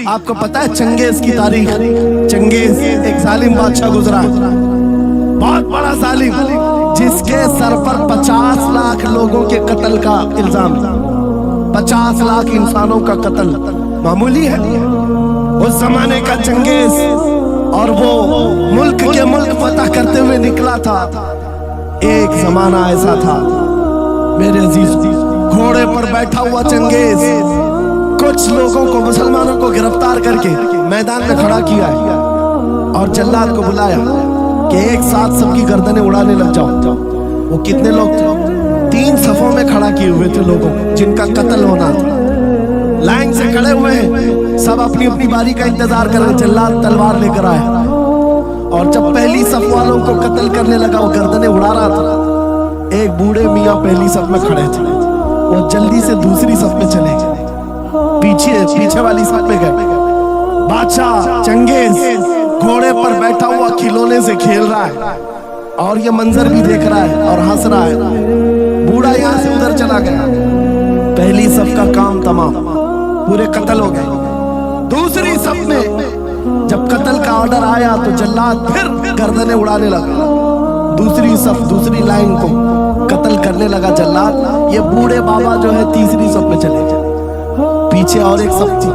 آپ کو پتا ہے چنگیز کی تاریخ؟ چنگیز ایک ظالم بادشاہ گزرا، بہت بڑا ظالم، جس کے سر پر 50 لاکھ لوگوں کے قتل کا الزام، 50 لاکھ انسانوں کا قتل معمولی ہے؟ اس زمانے کا چنگیز، اور وہ ملک کے ملک فتح کرتے ہوئے نکلا تھا۔ ایک زمانہ ایسا تھا میرے عزیز، گھوڑے پر بیٹھا ہوا چنگیز کچھ لوگوں کو، مسلمانوں کو گرفتار کر کے میدان میں کھڑا کیا ہے اور جلاد کو بلایا کہ ایک ساتھ سب کی گردنیں اڑانے لگ جاؤ۔ وہ کتنے لوگ تھے؟ 3 صفوں میں کھڑا کیے ہوئے تھے لوگوں جن کا قتل ہونا تھا، لائن سے کھڑے ہوئے ہیں، سب اپنی اپنی باری کا انتظار کر رہے ہیں۔ جلاد تلوار لے کر آیا اور جب پہلی صف والوں کو قتل کرنے لگا، وہ گردنیں اڑا رہا تھا، ایک بوڑھے میاں پہلی صف میں کھڑے تھے، وہ جلدی سے دوسری صف میں چلے گئے، پیچھے والی صف پہ گئے۔ بادشاہ چنگیز گھوڑے پر بیٹھا ہوا کھلونے سے کھیل رہا ہے اور یہ منظر بھی دیکھ رہا ہے اور ہنس رہا ہے۔ بوڑھا یہاں سے ادھر چلا گیا، پہلی صف کا کام تمام، پورے قتل ہو گئے۔ دوسری صف میں جب قتل کا آرڈر آیا تو جلاد پھر گردنیں اڑانے لگا، دوسری صف، دوسری لائن کو قتل کرنے لگا جلاد۔ یہ بوڑھے بابا جو ہے تیسری صف میں چلے گئے، پیچھے اور ایک صف تھی،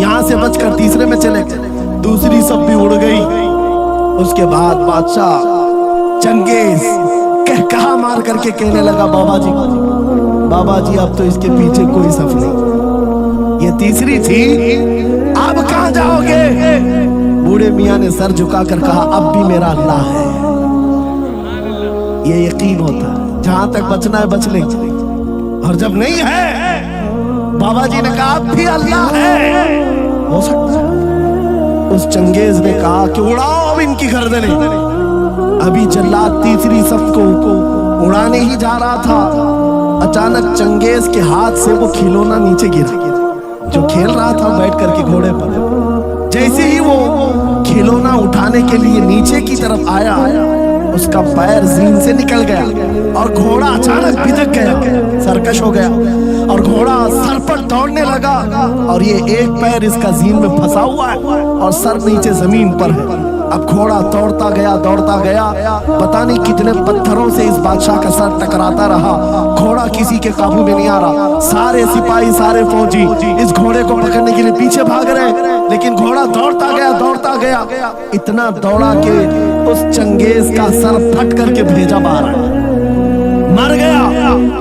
یہاں سے بچ کر تیسرے میں چلے گئے، دوسری صف بھی اڑ گئی۔ اس کے بعد بادشاہ چنگیز کہا مار کر کے کہنے لگا، بابا جی اب تو اس کے پیچھے کوئی صف نہیں، یہ تیسری تھی، اب کہاں جاؤ گے؟ بوڑھے میاں نے سر جھکا کر کہا، اب بھی میرا اللہ ہے۔ یہ یقین ہوتا ہے جہاں تک بچنا ہے بچ لیں، اور جب نہیں ہے، بابا جی نے کہا اب بھی اللہ ہے، ہو سکتا ہے۔ اس چنگیز نے کہا کہ اڑاؤ اب ان کی گردنیں۔ ابھی جلاد تیسری صف کو اڑانے ہی جا رہا تھا، اچانک چنگیز کے ہاتھ سے وہ کھلونا نیچے گرا جو کھیل رہا تھا بیٹھ کر کے گھوڑے پر۔ جیسے ہی وہ کھلونا اٹھانے کے لیے نیچے کی طرف آیا، اس کا پیر زین سے نکل گیا اور گھوڑا اچانک بھدک گیا، سرکش ہو گیا اور گھوڑا سر پر دوڑنے لگا، اور یہ ایک پیر اس کا زین میں پھنسا ہوا ہے اور سر نیچے زمین پر ہے۔ اب گھوڑا دوڑتا گیا، پتہ نہیں کتنے پتھروں سے اس بادشاہ کا سر ٹکراتا رہا، گھوڑا کسی کے قابو میں نہیں آ رہا۔ سارے سپاہی، سارے فوجی اس گھوڑے کو پکڑنے کے لیے پیچھے بھاگ رہے، لیکن گھوڑا دوڑتا گیا، اتنا دوڑا کہ اس چنگیز کا سر پھٹ کر کے بھیجا باہر، مر گیا۔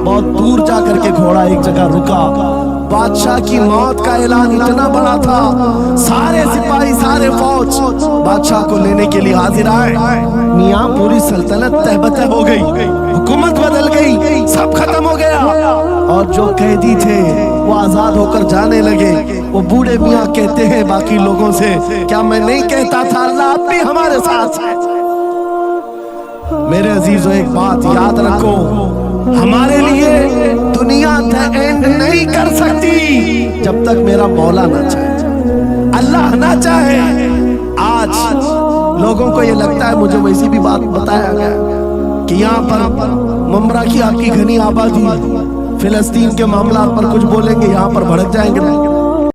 بہت دور جا کر کے گھوڑا ایک جگہ رکا، بادشاہ کی موت کا اعلان اتنا بڑا تھا، سارے سپاہی، سارے فوج بادشاہ کو لینے کے لیے حاضر آئے۔ میاں پوری سلطنت تہبتہ ہو گئی، حکومت بدل گئی، سب ختم ہو گیا، اور جو قیدی تھے وہ آزاد ہو کر جانے لگے۔ وہ بوڑھے میاں کہتے ہیں باقی لوگوں سے، کیا میں نہیں کہتا تھا اللہ اب بھی ہمارے ساتھ ہے؟ میرے عزیزو ایک بات یاد رکھو، ہمارے لیے دنیا اینڈ نہیں کر سکتی جب تک میرا مولا نہ چاہے، اللہ نہ چاہے۔ آج لوگوں کو یہ لگتا ہے، مجھے ویسی بھی بات بتایا گیا کہ یہاں پر ممبرا کی آپ کی گھنی آبادی، فلسطین کے معاملات پر کچھ بولیں گے یہاں پر بھڑک جائیں گے۔